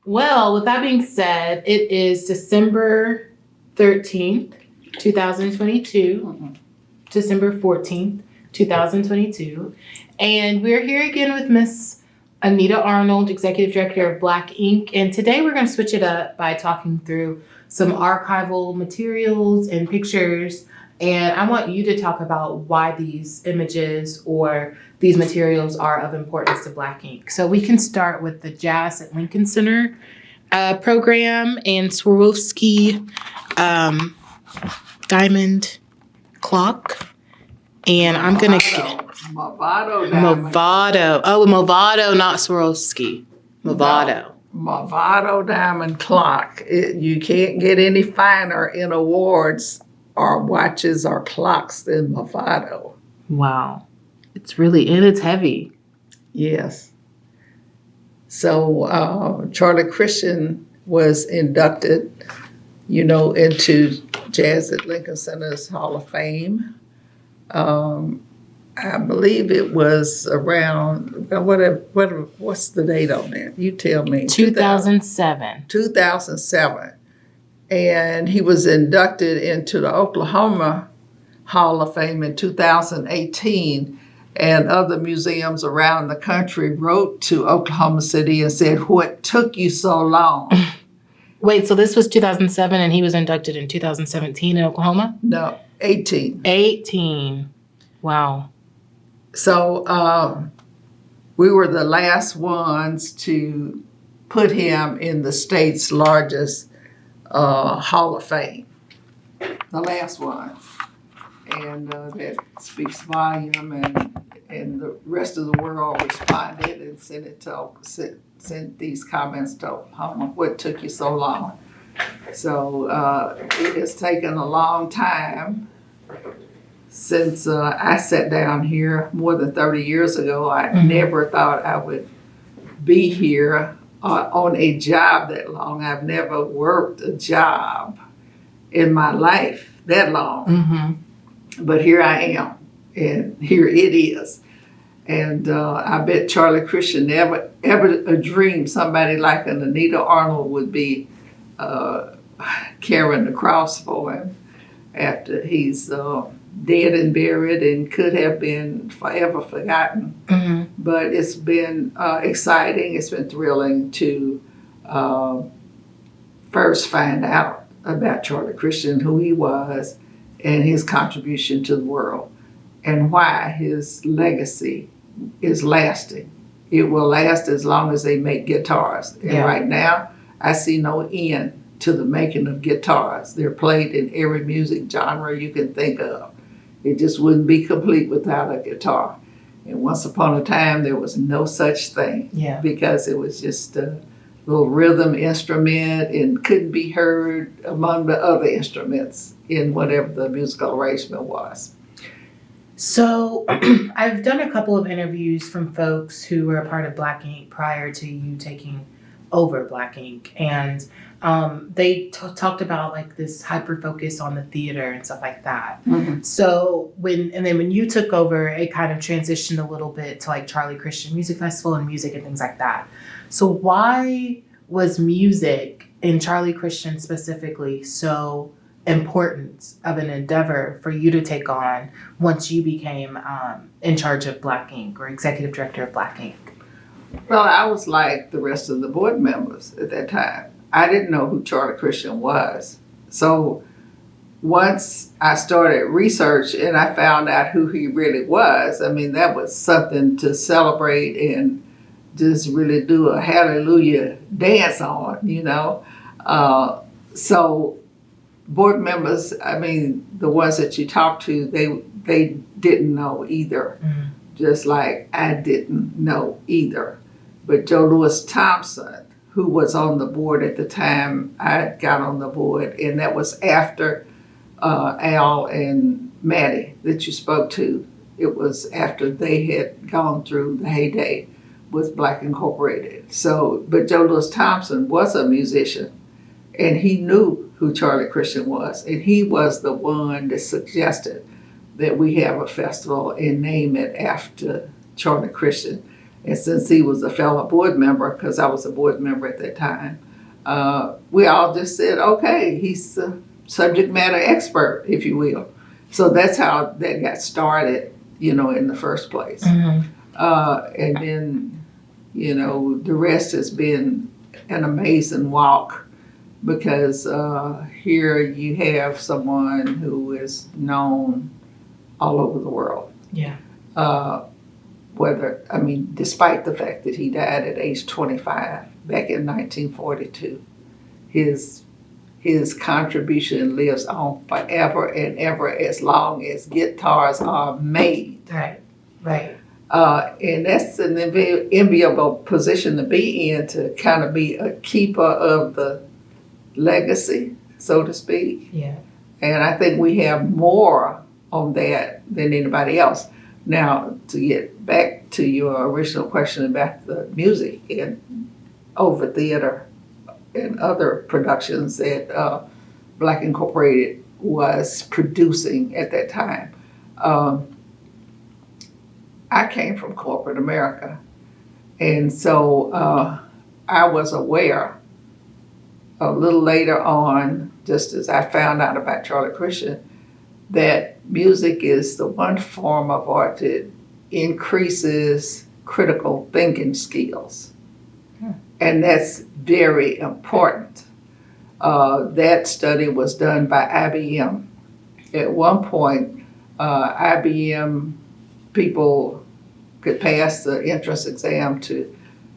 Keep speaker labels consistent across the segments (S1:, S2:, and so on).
S1: Well, with that being said, it is December 13th, 2022, December 14th, 2022. And we're here again with Miss Anita Arnold, Executive Director of BLAC Inc. And today we're going to switch it up by talking through some archival materials and pictures. And I want you to talk about why these images or these materials are of importance to BLAC Inc. So we can start with the Jazz at Lincoln Center program and Swarovski diamond clock. And I'm going to get
S2: Movado diamond.
S1: Movado. Oh, Movado, not Swarovski. Movado.
S2: Movado diamond clock. You can't get any finer in awards or watches or clocks than Movado.
S1: Wow. It's heavy.
S2: Yes. So Charlie Christian was inducted, into Jazz at Lincoln Center's Hall of Fame. I believe it was around, what's the date on that? You tell me.
S1: 2007.
S2: 2007. And he was inducted into the Oklahoma Hall of Fame in 2018. And other museums around the country wrote to Oklahoma City and said, "What took you so long?"
S1: Wait, so this was 2007 and he was inducted in 2017 in Oklahoma?
S2: No, 18.
S1: 18. Wow.
S2: So we were the last ones to put him in the state's largest Hall of Fame. The last one. And that speaks volume, and the rest of the world responded and sent these comments to Oklahoma. What took you so long? So it has taken a long time since I sat down here more than 30 years ago. I never thought I would be here on a job that long. I've never worked a job in my life that long.
S1: Mm-hmm.
S2: But here I am, and here it is. And I bet Charlie Christian never ever dreamed somebody like an Anita Arnold would be carrying the cross for him after he's dead and buried and could have been forever forgotten.
S1: Mm-hmm.
S2: But it's been exciting, it's been thrilling to first find out about Charlie Christian, who he was, and his contribution to the world, and why his legacy is lasting. It will last as long as they make guitars. And right now, I see no end to the making of guitars. They're played in every music genre you can think of. It just wouldn't be complete without a guitar. And once upon a time, there was no such thing, because it was just a little rhythm instrument and couldn't be heard among the other instruments in whatever the musical arrangement was.
S1: So I've done a couple of interviews from folks who were a part of BLAC Inc. prior to you taking over BLAC Inc. And they talked about like this hyper focus on the theater and stuff like that.
S2: Mm-hmm.
S1: So then when you took over, it kind of transitioned a little bit to like Charlie Christian Music Festival and music and things like that. So why was music, and Charlie Christian specifically, so important of an endeavor for you to take on once you became in charge of BLAC Inc. or executive director of BLAC Inc.?
S2: Well, I was like the rest of the board members at that time. I didn't know who Charlie Christian was. So once I started research and I found out who he really was, I mean, that was something to celebrate and just really do a hallelujah dance on, So board members, I mean, the ones that you talk to, they didn't know either, just like I didn't know either. But Joe Louis Thompson, who was on the board at the time I got on the board, and that was after Al and Maddie that you spoke to. It was after they had gone through the heyday with BLAC Incorporated. So, but Joe Louis Thompson was a musician, and he knew who Charlie Christian was, and he was the one that suggested that we have a festival and name it after Charlie Christian. And since he was a fellow board member, because I was a board member at that time, we all just said, okay, he's a subject matter expert, if you will. So that's how that got started, in the first place.
S1: Mm-hmm.
S2: And then, the rest has been an amazing walk, because here you have someone who is known all over the world.
S1: Yeah.
S2: Despite the fact that he died at age 25 back in 1942, his contribution lives on forever and ever, as long as guitars are made.
S1: Right.
S2: And that's an enviable position to be in, to kind of be a keeper of the legacy, so to speak.
S1: Yeah.
S2: And I think we have more on that than anybody else. Now, to get back to your original question about the music and over theater and other productions that BLAC Incorporated was producing at that time. I came from corporate America, and so I was aware a little later on, just as I found out about Charlie Christian, that music is the one form of art that increases critical thinking skills. And that's very important. That study was done by IBM. At one point, IBM people could pass the entrance exam to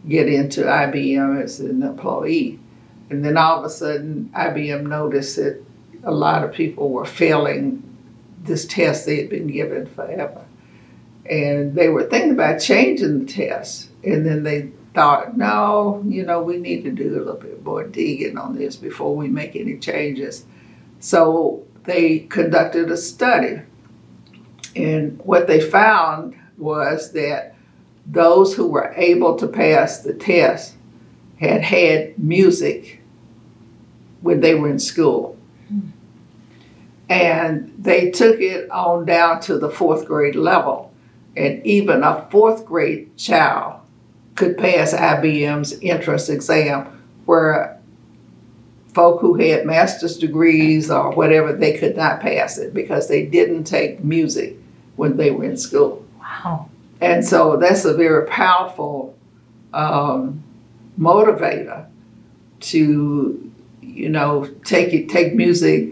S2: get into IBM as an employee. And then all of a sudden, IBM noticed that a lot of people were failing this test they had been given forever. And they were thinking about changing the test. And then they thought, no, we need to do a little bit more digging on this before we make any changes. So they conducted a study. And what they found was that those who were able to pass the test had music when they were in school. And they took it on down to the 4th grade level. And even a 4th grade child could pass IBM's entrance exam, where folk who had master's degrees or whatever, they could not pass it because they didn't take music when they were in school.
S1: Wow.
S2: And so that's a very powerful motivator to, take music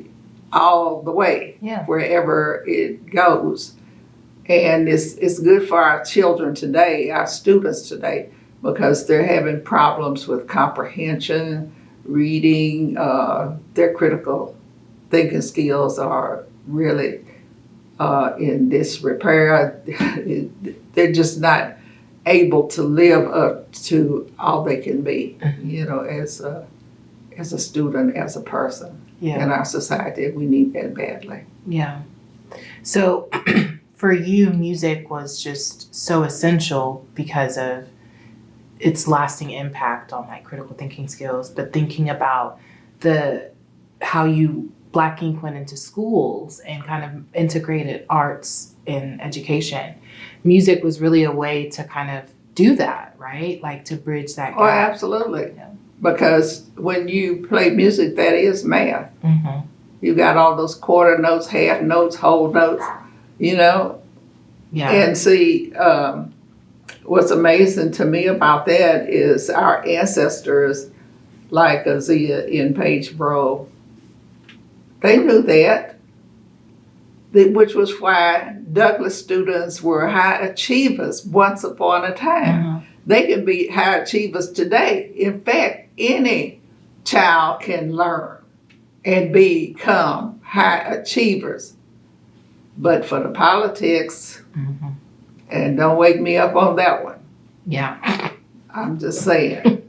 S2: all the way, wherever it goes. And it's good for our children today, our students today, because they're having problems with comprehension, reading. Their critical thinking skills are really in disrepair. They're just not able to live up to all they can be, as a student, as a person. In our society. We need that badly.
S1: Yeah. So for you, music was just so essential because of its lasting impact on critical thinking skills, but thinking about how BLAC Inc. went into schools and kind of integrated arts in education. Music was really a way to kind of do that, right? To bridge that gap.
S2: Oh, absolutely. Yeah. Because when you play music, that is math.
S1: Mm-hmm.
S2: You got all those quarter notes, half notes, whole notes,
S1: Yeah.
S2: And see, what's amazing to me about that is our ancestors, like Azia in Page Bro, they knew that, which was why Douglas students were high achievers once upon a time.
S1: Mm-hmm.
S2: They can be high achievers today. In fact, any child can learn and become high achievers. But for the politics, and don't wake me up on that one.
S1: Yeah.
S2: I'm just saying,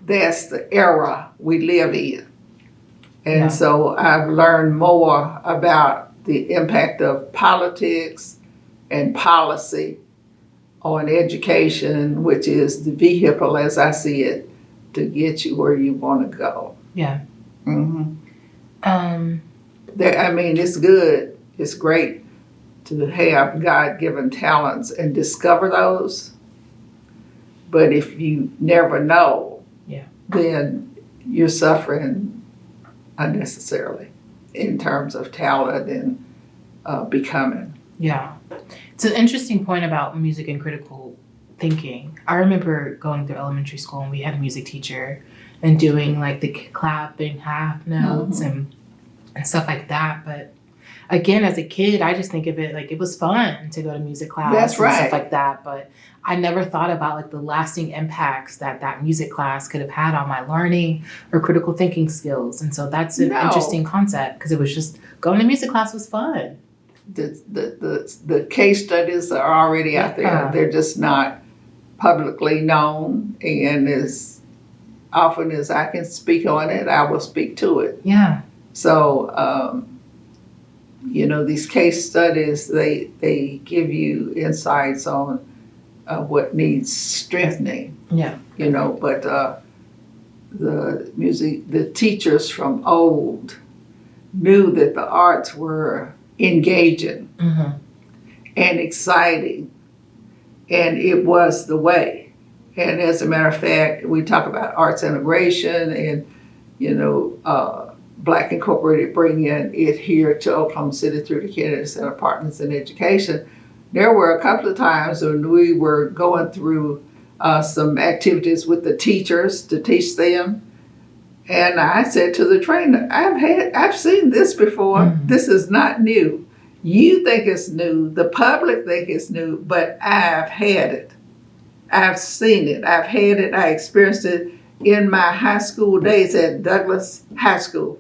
S2: that's the era we live in. And so I've learned more about the impact of politics and policy on education, which is the vehicle, as I see it, to get you where you want to go.
S1: Yeah.
S2: Mm-hmm. It's good. It's great to have God-given talents and discover those. But if you never know,
S1: Yeah.
S2: then you're suffering unnecessarily in terms of talent and becoming.
S1: Yeah. It's an interesting point about music and critical thinking. I remember going through elementary school and we had a music teacher and doing like the clapping half notes and stuff like that. But again, as a kid, I just think of it like it was fun to go to music class
S2: That's
S1: and
S2: right.
S1: stuff like that. But I never thought about like the lasting impacts that music class could have had on my learning or critical thinking skills. And so that's an interesting concept because it was just going to music class was fun.
S2: The case studies are already out there. They're just not publicly known, and as often as I can speak on it, I will speak to it.
S1: Yeah.
S2: So, these case studies, they give you insights on what needs strengthening.
S1: Yeah.
S2: But the teachers from old knew that the arts were engaging and exciting, and it was the way. And as a matter of fact, we talk about arts integration and BLAC Incorporated bringing it here to Oklahoma City through the Kennedy Center Partners in Education. There were a couple of times when we were going through some activities with the teachers to teach them. And I said to the trainer, I've seen this before. This is not new. You think it's new. The public think it's new, but I've had it. I've seen it. I've had it. I experienced it in my high school days at Douglas High School.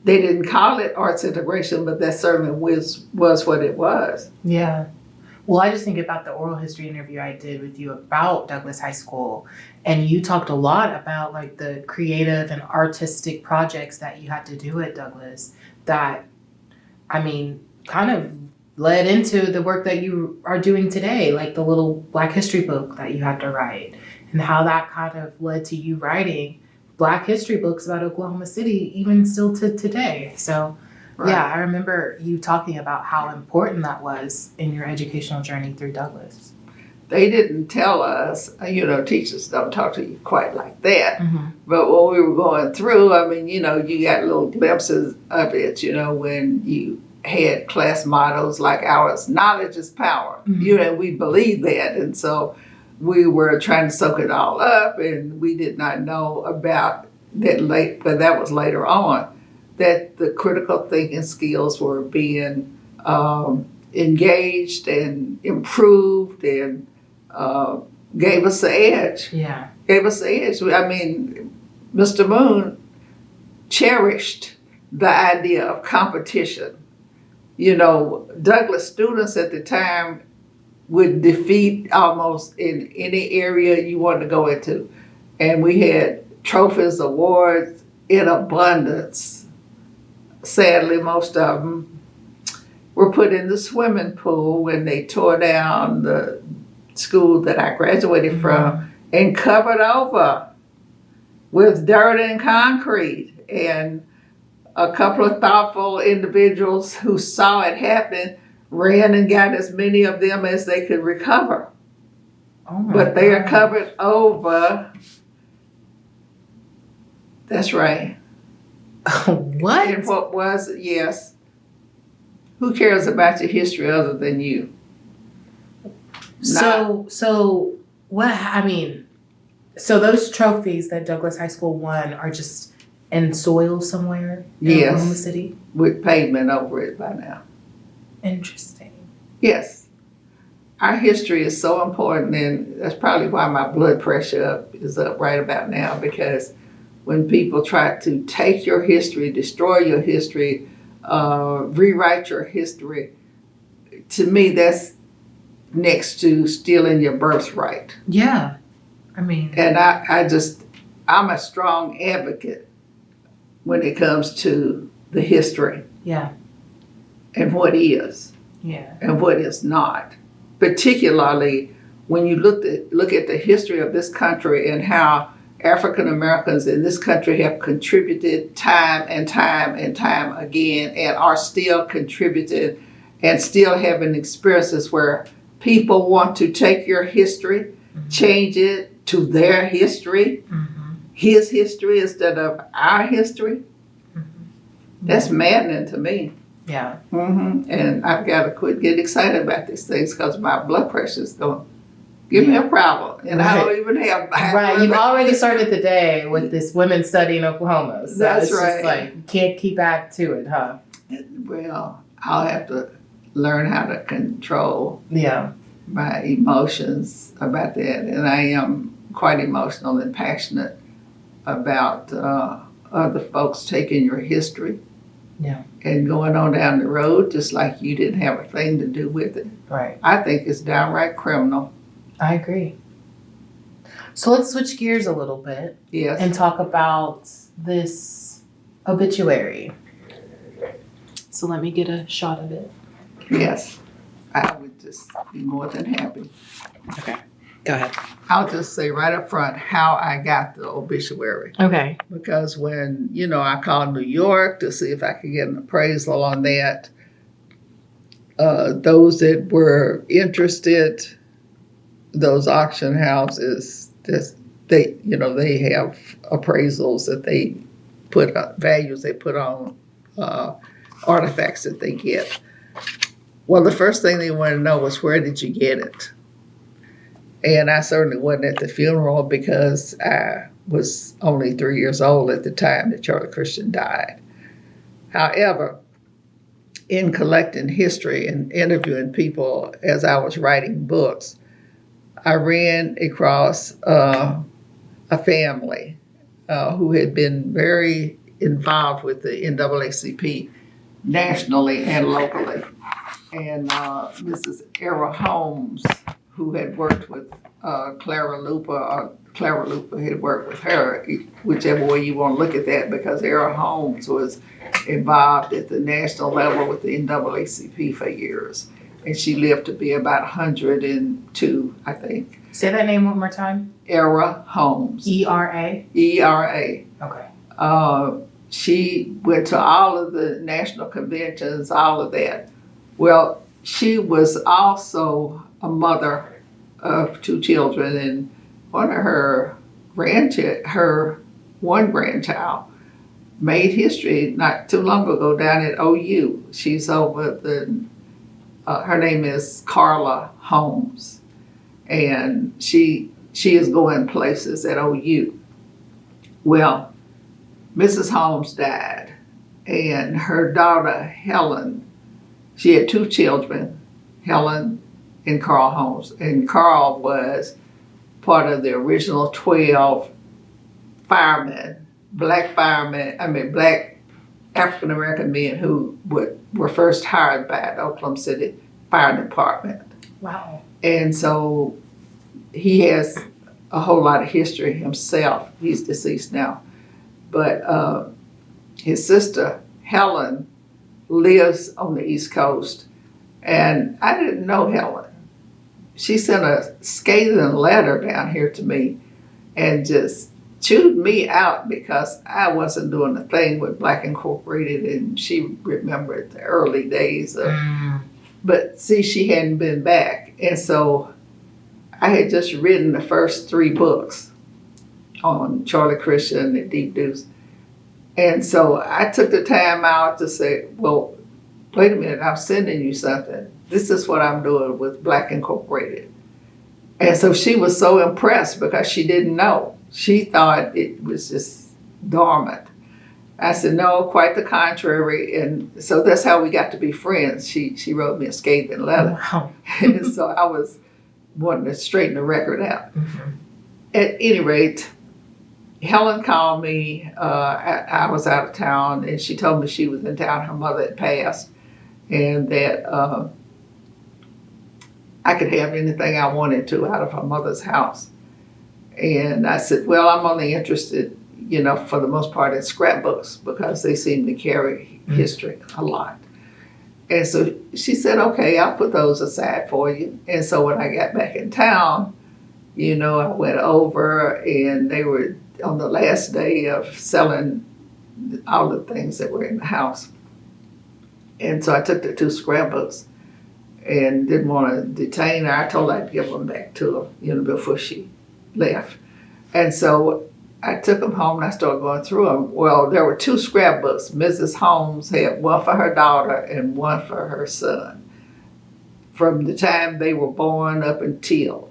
S2: They didn't call it arts integration, but that certainly was what it was.
S1: Yeah. Well, I just think about the oral history interview I did with you about Douglas High School, and you talked a lot about like the creative and artistic projects that you had to do at Douglas that, kind of led into the work that you are doing today, like the little Black history book that you had to write, and how that kind of led to you writing Black history books about Oklahoma City, even still to today. So
S2: Right.
S1: yeah, I remember you talking about how important that was in your educational journey through Douglas.
S2: They didn't tell us, teachers don't talk to you quite like that. But when we were going through, you got little glimpses of it, when you had class mottos like ours, knowledge is power. We believe that. And so we were trying to soak it all up, and we did not know about that but that was later on, that the critical thinking skills were being engaged and improved and gave us the edge.
S1: Yeah.
S2: Gave us the edge. Mr. Moon cherished the idea of competition. Douglas students at the time would defeat almost in any area you wanted to go into. And we had trophies, awards in abundance. Sadly, most of them were put in the swimming pool when they tore down the school that I graduated from and covered over with dirt and concrete. And a couple of thoughtful individuals who saw it happen ran and got as many of them as they could recover.
S1: Oh my
S2: But they are
S1: gosh.
S2: covered over. That's right.
S1: What?
S2: And what was, yes. Who cares about your history other than you?
S1: So what? So those trophies that Douglas High School won are just in soil somewhere in
S2: Yes.
S1: Oklahoma City?
S2: With pavement over it by now.
S1: Interesting.
S2: Yes. Our history is so important, and that's probably why my blood pressure is up right about now, because when people try to take your history, destroy your history, rewrite your history, to me that's next to stealing your birthright.
S1: Yeah.
S2: And I'm a strong advocate when it comes to the history
S1: Yeah.
S2: and what is
S1: Yeah.
S2: and what is not. Particularly when you look at the history of this country and how African Americans in this country have contributed time and time and time again, and are still contributing and still having experiences where people want to take your history change it to their history, his history instead of our history. That's maddening to me.
S1: Yeah.
S2: And I've got to quit getting excited about these things because my blood pressure is going to give me a problem. And I don't even have
S1: Right. You've already started the day with this women's study in Oklahoma. So
S2: That's
S1: it's
S2: right.
S1: just like, you can't keep back to it, huh?
S2: Well, I'll have to learn how to control my emotions about that. And I am quite emotional and passionate about other folks taking your history and going on down the road just like you didn't have a thing to do with it.
S1: Right.
S2: I think it's downright criminal.
S1: I agree. So let's switch gears a little bit and talk about this obituary. So let me get a shot of it.
S2: Yes, I would just be more than happy.
S1: Okay, go ahead.
S2: I'll just say right up front how I got the obituary.
S1: Okay.
S2: Because when, I called New York to see if I could get an appraisal on that, those that were interested, those auction houses, they have appraisals that they put up, values they put on artifacts that they get. Well, the first thing they wanted to know was, where did you get it? And I certainly wasn't at the funeral because I was only 3 years old at the time that Charlie Christian died. However, in collecting history and interviewing people as I was writing books, I ran across a family who had been very involved with the NAACP nationally and locally. And Mrs. Era Holmes, who had worked with Clara Lupa, or Clara Lupa had worked with her, whichever way you want to look at that, because Era Holmes was involved at the national level with the NAACP for years. And she lived to be about 102, I think.
S1: Say that name one more time.
S2: Era Holmes.
S1: E-R-A?
S2: E-R-A.
S1: Okay.
S2: She went to all of the national conventions, all of that. Well, she was also a mother of 2 children, and one of her one grandchild made history not too long ago down at OU. She's over her name is Carla Holmes, and she is going places at OU. Well, Mrs. Holmes died, and her daughter Helen, she had 2 children, Helen and Carl Holmes. And Carl was part of the original 12 firemen, black African-American men who were first hired by the Oklahoma City Fire Department.
S1: Wow.
S2: And so he has a whole lot of history himself. He's deceased now. But his sister, Helen, lives on the East Coast, and I didn't know Helen. She sent a scathing letter down here to me and just chewed me out because I wasn't doing a thing with BLAC Incorporated, and she remembered the early days of, but see, she hadn't been back. And so I had just written the first 3 books on Charlie Christian and Deep Deuce. And so I took the time out to say, well, wait a minute, I'm sending you something. This is what I'm doing with BLAC Incorporated. And so she was so impressed because she didn't know. She thought it was just dormant. I said, no, quite the contrary. And so that's how we got to be friends. She wrote me a scathing letter.
S1: Wow.
S2: And so I was wanting to straighten the record out. At any rate, Helen called me. I was out of town, and she told me she was in town. Her mother had passed, and that I could have anything I wanted to out of her mother's house. And I said, well, I'm only interested, for the most part in scrapbooks because they seem to carry history a lot. And so she said, okay, I'll put those aside for you. And so when I got back in town, I went over, and they were on the last day of selling all the things that were in the house. And so I took the 2 scrapbooks, and didn't want to detain her. I told her I'd give them back to her, before she left. And so I took them home and I started going through them. Well, there were 2 scrapbooks. Mrs. Holmes had one for her daughter and one for her son, from the time they were born up until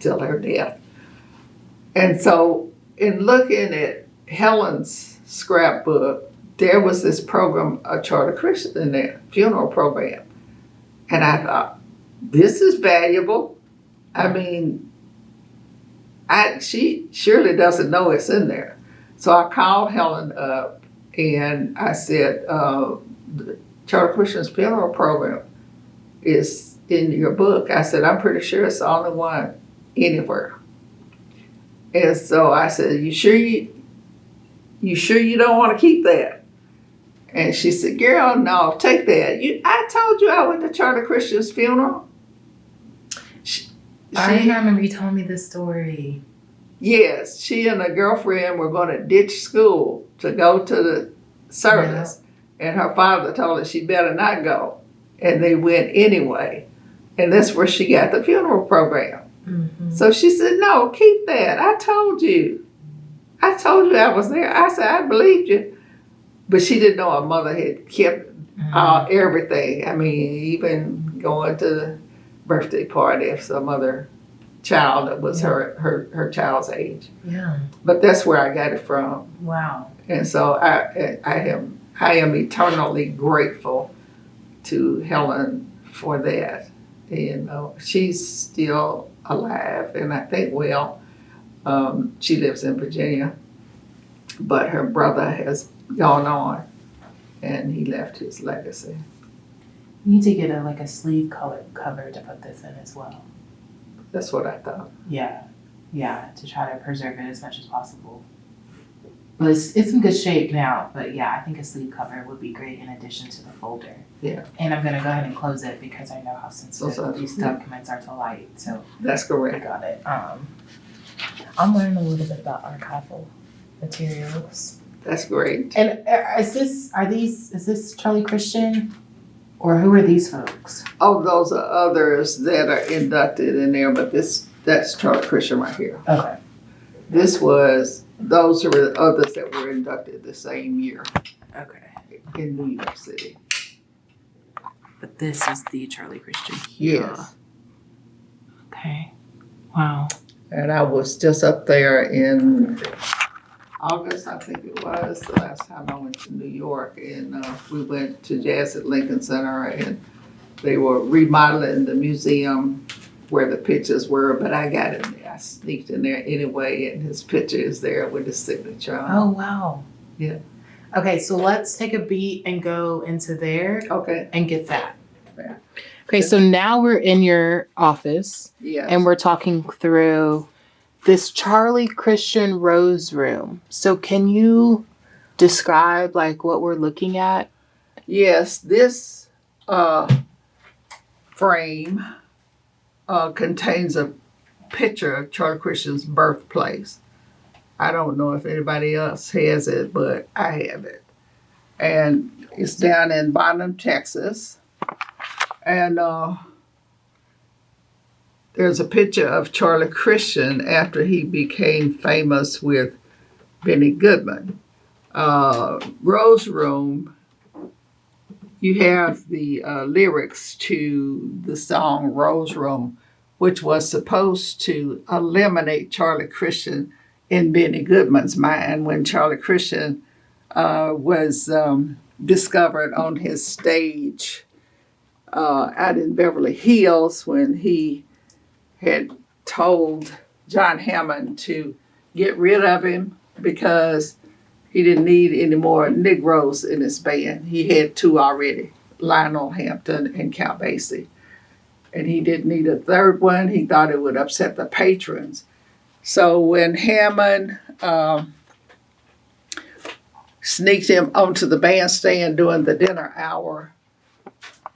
S2: her death. And so in looking at Helen's scrapbook, there was this program, a Charlie Christian in there, funeral program. And I thought, this is valuable. I mean, she surely doesn't know it's in there. So I called Helen up and I said, the Charlie Christian's funeral program is in your book. I said, I'm pretty sure it's the only one anywhere. And so I said, you sure you don't want to keep that? And she said, girl, no, take that. I told you I went to Charlie Christian's funeral.
S1: I remember you told me this story.
S2: Yes, she and a girlfriend were going to ditch school to go to the service. Yeah. And her father told her she better not go. And they went anyway. And that's where she got the funeral program. Mm-hmm. So she said, no, keep that. I told you I was there. I said, I believed you. But she didn't know her mother had kept everything. I mean, even going to the birthday party of some other child that was her child's age. Yeah. But that's where I got it from.
S1: Wow.
S2: And so I am eternally grateful to Helen for that. She's still alive, and I think she lives in Virginia, but her brother has gone on, and he left his legacy.
S1: You need to get a sleeve cover to put this in as well.
S2: That's what I thought.
S1: Yeah, to try to preserve it as much as possible. Well, it's in good shape now, but yeah, I think a sleeve cover would be great in addition to the folder.
S2: Yeah.
S1: And I'm gonna go ahead and close it because I know how sensitive these documents are to light. So
S2: that's correct.
S1: I got it. I'm learning a little bit about archival materials.
S2: That's great.
S1: And is this Charlie Christian, or who are these folks?
S2: Oh, those are others that are inducted in there, but that's Charlie Christian right here.
S1: Okay.
S2: Those are the others that were inducted the same year.
S1: Okay.
S2: In New York City.
S1: But this is the Charlie Christian.
S2: Yes.
S1: Okay. Wow.
S2: And I was just up there in August, I think it was, the last time I went to New York. And we went to Jazz at Lincoln Center, and they were remodeling the museum where the pictures were, but I got in there. I sneaked in there anyway, and his picture is there with his signature on.
S1: Oh, wow.
S2: Yeah.
S1: Okay, so let's take a beat and go into there.
S2: Okay.
S1: And get that.
S2: Yeah.
S1: Okay, so now we're in your office.
S2: Yes.
S1: And we're talking through this Charlie Christian Rose Room. So can you describe what we're looking at?
S2: Yes, this frame contains a picture of Charlie Christian's birthplace. I don't know if anybody else has it, but I have it. And it's down in Bonham, Texas. And there's a picture of Charlie Christian after he became famous with Benny Goodman. Rose Room, you have the lyrics to the song Rose Room, which was supposed to eliminate Charlie Christian in Benny Goodman's mind when Charlie Christian was discovered on his stage out in Beverly Hills when he had told John Hammond to get rid of him because he didn't need any more Negroes in his band. He had 2 already, Lionel Hampton and Count Basie. And he didn't need a third one. He thought it would upset the patrons. So when Hammond sneaked him onto the bandstand during the dinner hour,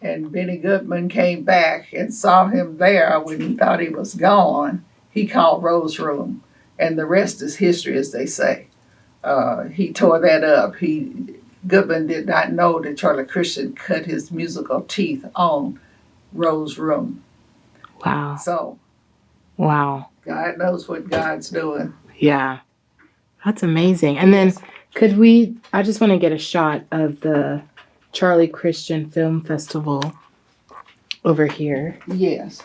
S2: and Benny Goodman came back and saw him there when he thought he was gone, he called Rose Room. And the rest is history, as they say. He tore that up. Goodman did not know that Charlie Christian cut his musical teeth on Rose Room.
S1: Wow.
S2: So
S1: Wow.
S2: God knows what God's doing.
S1: Yeah. That's amazing. And then I just want to get a shot of the Charlie Christian Film Festival over here.
S2: Yes.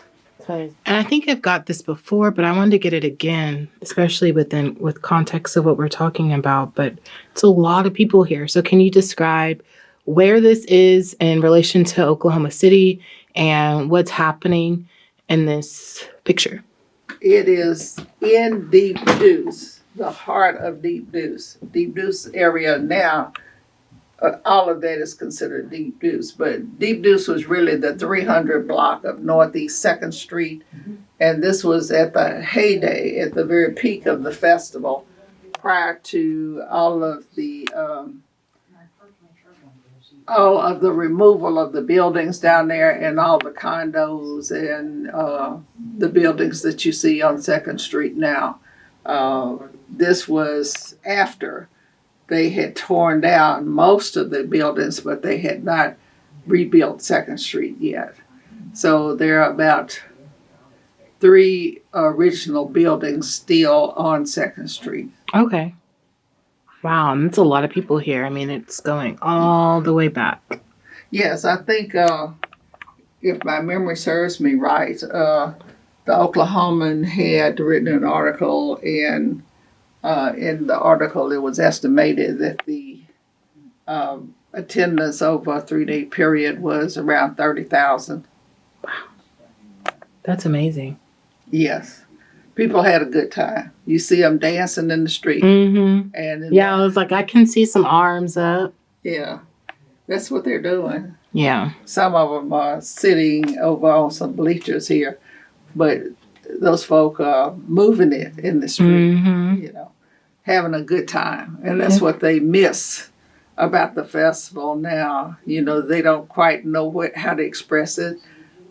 S1: And I think I've got this before, but I wanted to get it again, especially with context of what we're talking about. But it's a lot of people here. So can you describe where this is in relation to Oklahoma City and what's happening in this picture?
S2: It is in Deep Deuce, the heart of Deep Deuce. Deep Deuce area now, all of that is considered Deep Deuce. But Deep Deuce was really the 300 block of Northeast 2nd Street. And this was at the heyday, at the very peak of the festival, prior to all of the removal of the buildings down there and all the condos and the buildings that you see on 2nd Street now. This was after they had torn down most of the buildings, but they had not rebuilt 2nd Street yet. So there are about 3 original buildings still on 2nd Street.
S1: Okay. Wow, and that's a lot of people here. I mean, it's going all the way back.
S2: Yes, I think if my memory serves me right, the Oklahoman had written an article, and in the article it was estimated that the attendance over a 3-day period was around 30,000.
S1: Wow. That's amazing.
S2: Yes. People had a good time. You see them dancing in the street.
S1: Mm-hmm.
S2: And
S1: yeah, I was like, I can see some arms up.
S2: Yeah, that's what they're doing.
S1: Yeah.
S2: Some of them are sitting over on some bleachers here, but those folk are moving it in the street, having a good time. And that's what they miss about the festival now. They don't quite know how to express it,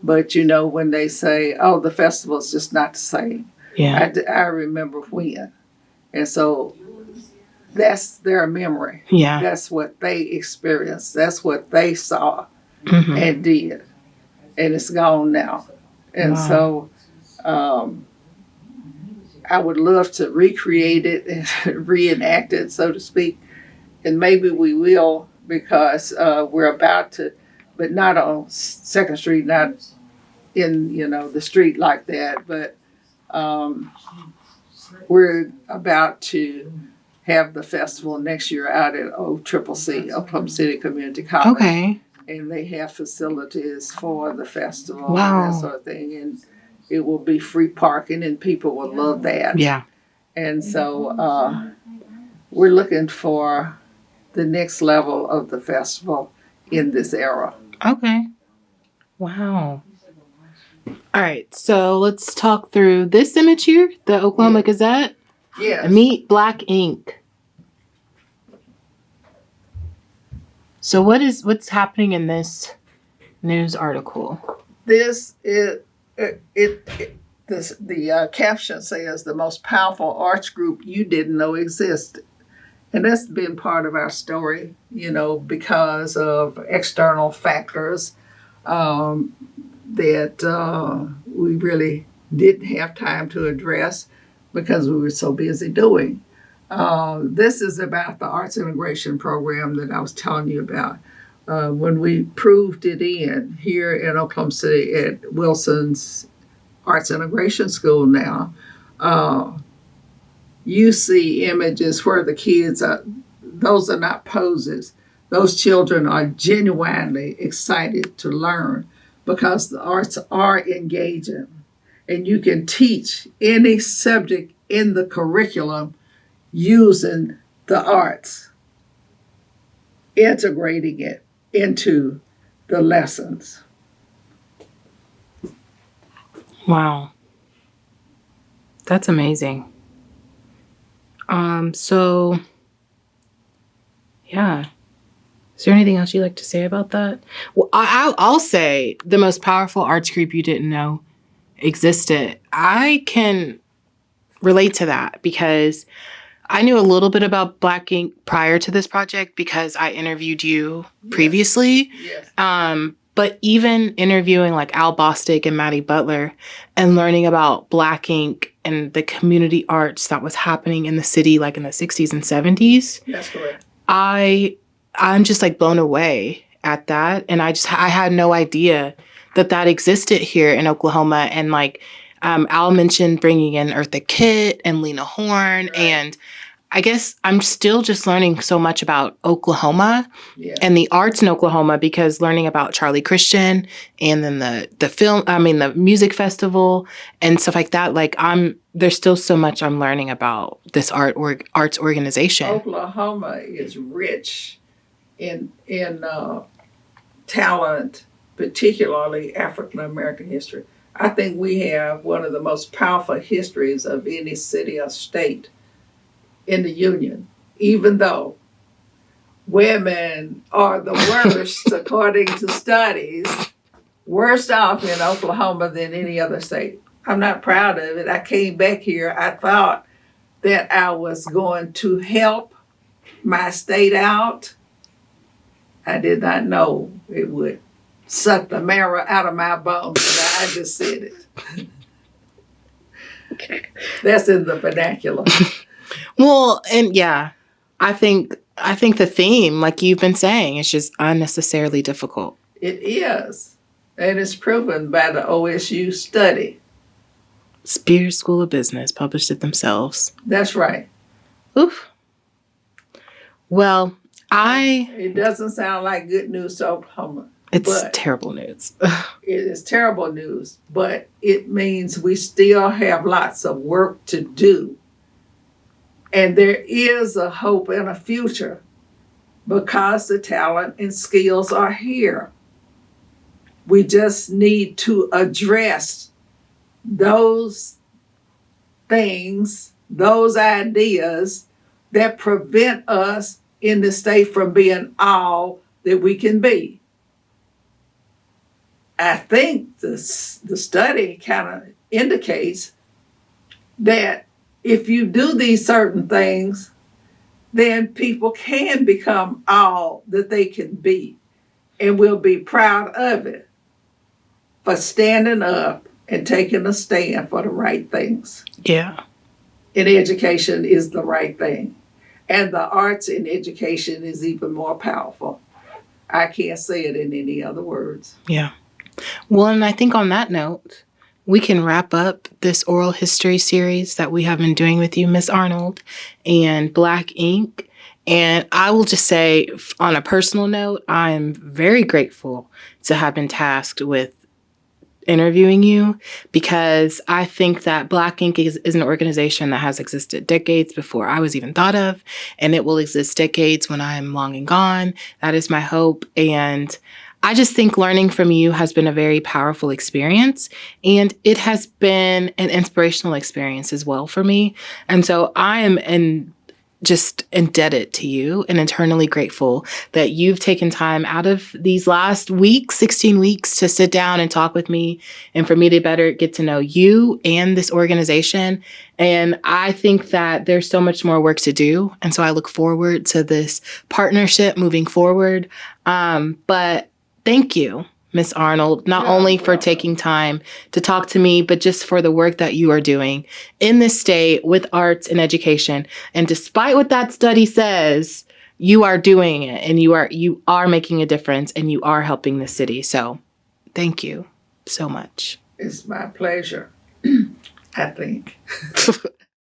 S2: but when they say, oh, the festival's just not the same.
S1: Yeah.
S2: I remember when. And so that's their memory.
S1: Yeah.
S2: That's what they experienced. That's what they saw and did. And it's gone now. And so I would love to recreate it and reenact it, so to speak. And maybe we will, because we're about to, but not on 2nd Street, not in, the street like that, but we're about to have the festival next year out at OOHRP, Oklahoma City Community College.
S1: Okay.
S2: And they have facilities for the festival
S1: Wow.
S2: and that sort of thing. And it will be free parking, and people will love that.
S1: Yeah.
S2: And so we're looking for the next level of the festival in this era.
S1: Okay. Wow. All right, so let's talk through this image here, the Oklahoma Gazette.
S2: Yes.
S1: Meet Black ink. So what's happening in this news article?
S2: This is the caption says the most powerful arts group you didn't know existed. And that's been part of our story, because of external factors that we really didn't have time to address because we were so busy doing. This is about the arts integration program that I was telling you about. When we proved it in here in Oklahoma City at Wilson's Arts Integration School now, you see images where the kids are, those are not poses. Those children are genuinely excited to learn because the arts are engaging. And you can teach any subject in the curriculum using the arts, integrating it into the lessons.
S1: Wow. That's amazing. So, yeah. Is there anything else you'd like to say about that? Well, I'll say the most powerful arts group you didn't know existed. I can relate to that because I knew a little bit about Black Ink prior to this project because I interviewed you previously.
S2: Yes.
S1: But even interviewing like Al Bostic and Maddie Butler and learning about Black Ink and the community arts that was happening in the city, like in the 60s and 70s.
S2: That's correct.
S1: I'm just like blown away at that. And I had no idea that existed here in Oklahoma. And like Al mentioned bringing in Eartha Kitt and Lena Horne.
S2: Right.
S1: And I guess I'm still just learning so much about Oklahoma and the arts in Oklahoma, because learning about Charlie Christian and then the music festival and stuff like that. Like there's still so much I'm learning about this arts organization.
S2: Oklahoma is rich in talent, particularly African American history. I think we have one of the most powerful histories of any city or state in the Union, even though women are the worst, according to studies, worse off in Oklahoma than any other state. I'm not proud of it. I came back here, I thought that I was going to help my state out. I did not know it would suck the marrow out of my bones, but I just said it.
S1: Okay.
S2: That's in the vernacular.
S1: Well, and yeah, I think the theme, like you've been saying, is just unnecessarily difficult.
S2: It is. And it's proven by the OSU study.
S1: Spears School of Business published it themselves.
S2: That's right.
S1: Oof. Well,
S2: It doesn't sound like good news to Oklahoma.
S1: It's terrible news.
S2: It is terrible news, but it means we still have lots of work to do. And there is a hope and a future because the talent and skills are here. We just need to address those things, those ideas that prevent us in the state from being all that we can be. I think the study kind of indicates that if you do these certain things, then people can become all that they can be, and we'll be proud of it for standing up and taking a stand for the right things.
S1: Yeah.
S2: And education is the right thing. And the arts in education is even more powerful. I can't say it in any other words.
S1: Yeah. Well, and I think on that note, we can wrap up this oral history series that we have been doing with you, Ms. Arnold, and Black Ink. And I will just say, on a personal note, I'm very grateful to have been tasked with interviewing you, because I think that Black Ink is an organization that has existed decades before I was even thought of, and it will exist decades when I'm long and gone. That is my hope. And I just think learning from you has been a very powerful experience, and it has been an inspirational experience as well for me. And so I am just indebted to you and eternally grateful that you've taken time out of these last weeks, 16 weeks, to sit down and talk with me and for me to better get to know you and this organization. And I think that there's so much more work to do. And so I look forward to this partnership moving forward. But thank you, Ms. Arnold, not only for taking time to talk to me, but just for the work that you are doing in this state with arts and education. And despite what that study says, you are doing it, and you are making a difference, and you are helping the city. So thank you so much.
S2: It's my pleasure, I think.